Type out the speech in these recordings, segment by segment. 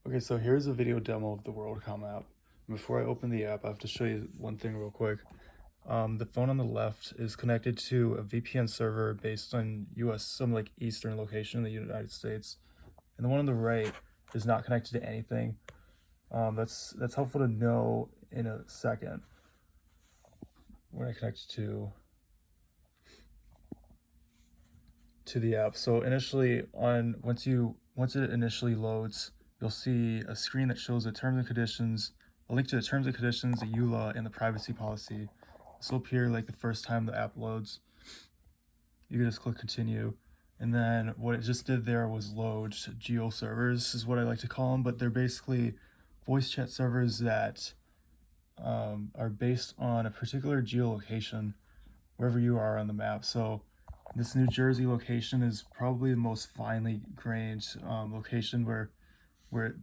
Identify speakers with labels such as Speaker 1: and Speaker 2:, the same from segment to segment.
Speaker 1: Okay, so here's a video demo of the WorldComm app. Before I open the app, I have to show you one thing real quick. The phone on the left is connected to a VPN server based on US, some like eastern location in the United States. And the one on the right is not connected to anything. That's helpful to know in a second when I connect to the app. So initially once it initially loads, you'll see a screen that shows the terms and conditions, a link to the terms and conditions, the EULA, and the privacy policy. This will appear like the first time the app loads. You can just click continue. And then what it just did there was load geo servers, is what I like to call them, but they're basically voice chat servers that are based on a particular geolocation wherever you are on the map. So this New Jersey location is probably the most finely grained location where it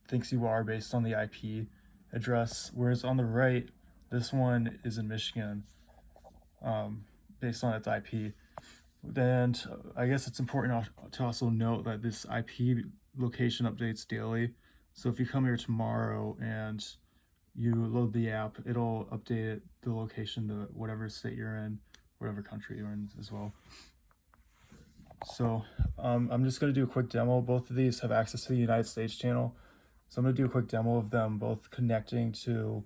Speaker 1: thinks you are based on the IP address, whereas on the right, this one is in Michigan based on its IP. And I guess it's important to also note that this IP location updates daily. So if you come here tomorrow and you load the app, it'll update the location to whatever state you're in, whatever country you're in as well. So I'm just going to do a quick demo. Both of these have access to the United States channel. So I'm going to do a quick demo of them both connecting to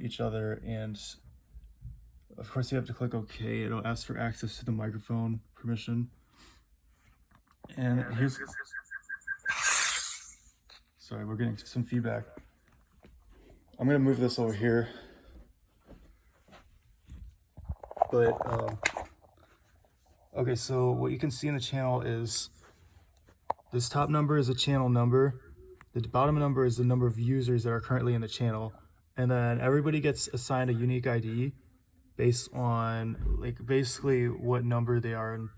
Speaker 1: each other. And of course you have to click OK. It'll ask for access to the microphone permission. And here's, sorry, we're getting some feedback. I'm going to move this over here. But okay, so what you can see in the channel is this top number is a channel number. The bottom number is the number of users that are currently in the channel. And then everybody gets assigned a unique ID based on like basically what number they are in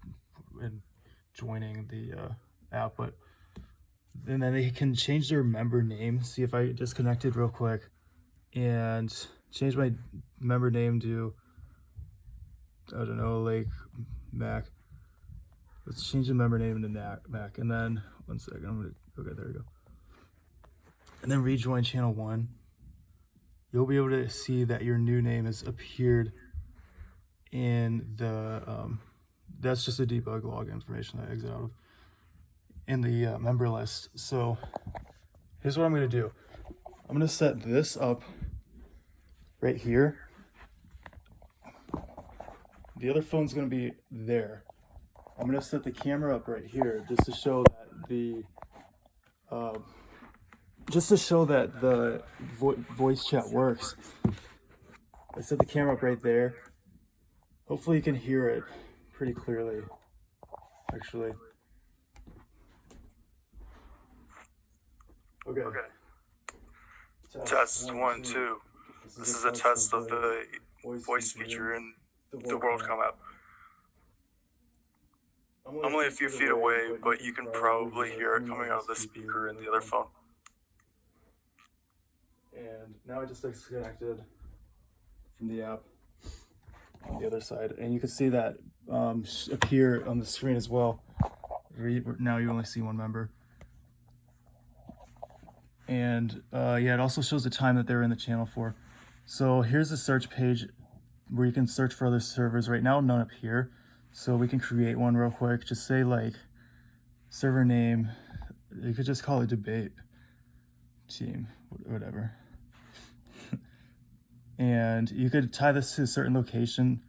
Speaker 1: joining the app. But and then they can change their member name. See if I disconnected real quick and change my member name to, I don't know, like Mac. Let's change the member name to Mac. And then, one second, okay, there we go. And then rejoin channel 1. You'll be able to see that your new name has appeared in the, that's just a debug log information that I exit out of, in the member list. So here's what I'm gonna do. I'm gonna set this up right here. The other phone's gonna be there. I'm gonna set the camera up right here just to show that the voice chat works. I set the camera up right there. Hopefully you can hear it pretty clearly, actually. Okay.
Speaker 2: Test 1, 2. This is a test of the voice feature in the WorldComm app. I'm only a few feet away, but you can probably hear it coming out of the speaker in the other phone.
Speaker 1: And now I just disconnected from the app on the other side, and you can see that appear on the screen as well. Now you only see one member. And yeah, it also shows the time that they're in the channel for. So here's the search page where you can search for other servers. Right now, none appear. So we can create one real quick. Just say like server name. You could just call it debate team, whatever. And you could tie this to a certain location.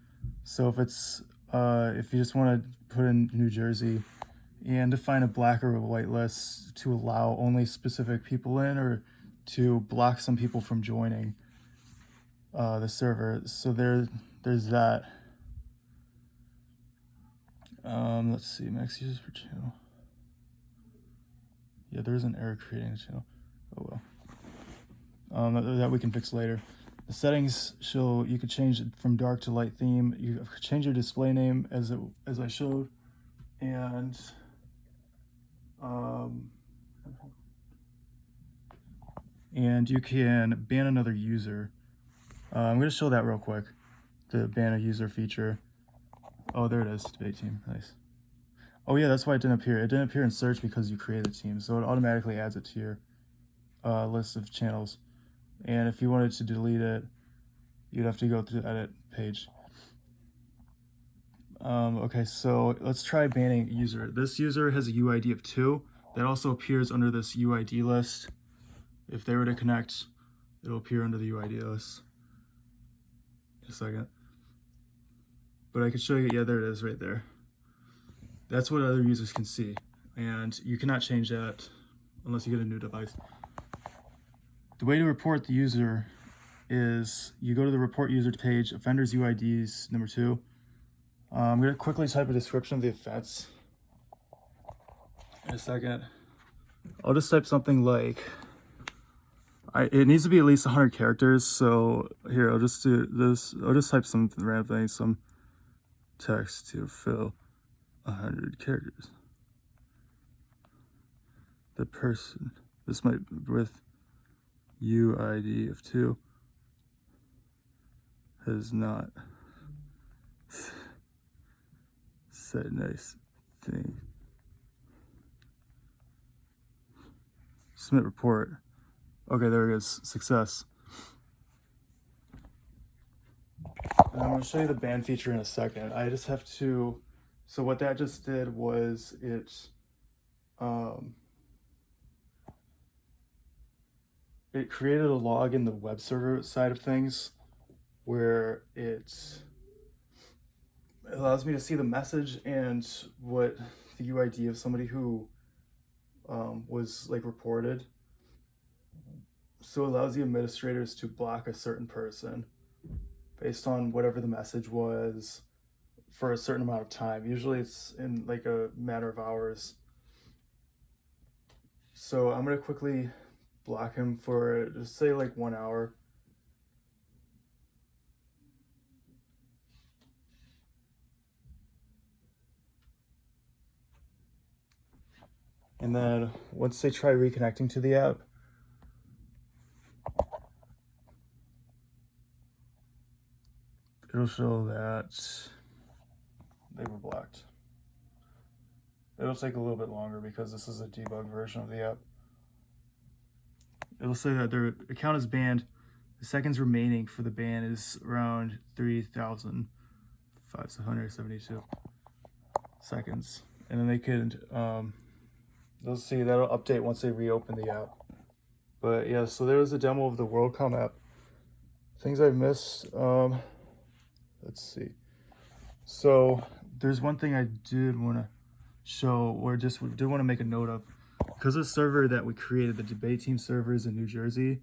Speaker 1: So if it's if you just want to put in New Jersey and define a black or a white list to allow only specific people in, or to block some people from joining the server. So there's that. Let's see, max users per channel. Yeah, there's an error creating a channel. Oh well. That we can fix later. The settings show you could change it from dark to light theme. You could change your display name as I showed, and you can ban another user. I'm going to show that real quick. The ban a user feature. Oh, there it is, debate team. Nice. Oh yeah, that's why it didn't appear. It didn't appear in search because you created a team, so it automatically adds it to your list of channels. And if you wanted to delete it, you'd have to go to the edit page. Okay, so let's try banning user. This user has a UID of 2. That also appears under this UID list. If they were to connect, it'll appear under the UID list. Just a second. But I could show you, yeah, there it is right there. That's what other users can see. And you cannot change that unless you get a new device. The way to report the user is you go to the report user page, offenders UIDs, number 2. I'm going to quickly type a description of the offense in a second. I'll just type something like, it needs to be at least 100 characters. So here, I'll just do this. I'll just type some random thing, some text to fill 100 characters. The person, this might be with UID of 2, has not said nice thing. Submit report. Okay, there it is. Success. And I'm going to show you the ban feature in a second. I just have to. So what that just did was it created a log in the web server side of things where it allows me to see the message and what the UID of somebody who was like reported. So it allows the administrators to block a certain person based on whatever the message was for a certain amount of time. Usually it's in like a matter of hours. So I'm gonna quickly block him for just say like 1 hour. And then once they try reconnecting to the app, it'll show that they were blocked. It'll take a little bit longer because this is a debug version of the app. It'll say that their account is banned. The seconds remaining for the ban is around 3,572 seconds. And then they could, they'll see that'll update once they reopen the app. But yeah, so there was a demo of the WorldComm app. Things I've missed, let's see. So there's one thing I did want to show, or just did want to make a note of. Because the server that we created, the debate team server, is in New Jersey.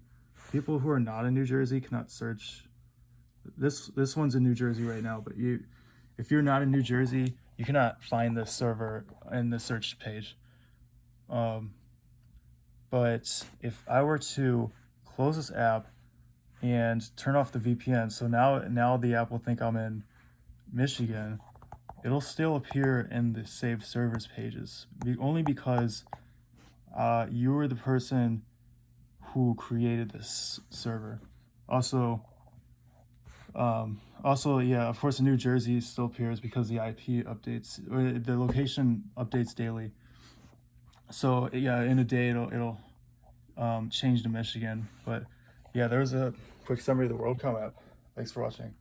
Speaker 1: People who are not in New Jersey cannot search. This one's in New Jersey right now, but if you're not in New Jersey, you cannot find this server in the search page. But if I were to close this app and turn off the VPN, so now the app will think I'm in Michigan, it'll still appear in the saved servers pages, only because you were the person who created this server. Also, yeah, of course, in New Jersey still appears because the IP updates, or the location updates daily. So yeah, in a day it'll change to Michigan. But yeah, there's a quick summary of the WorldComm app. Thanks for watching.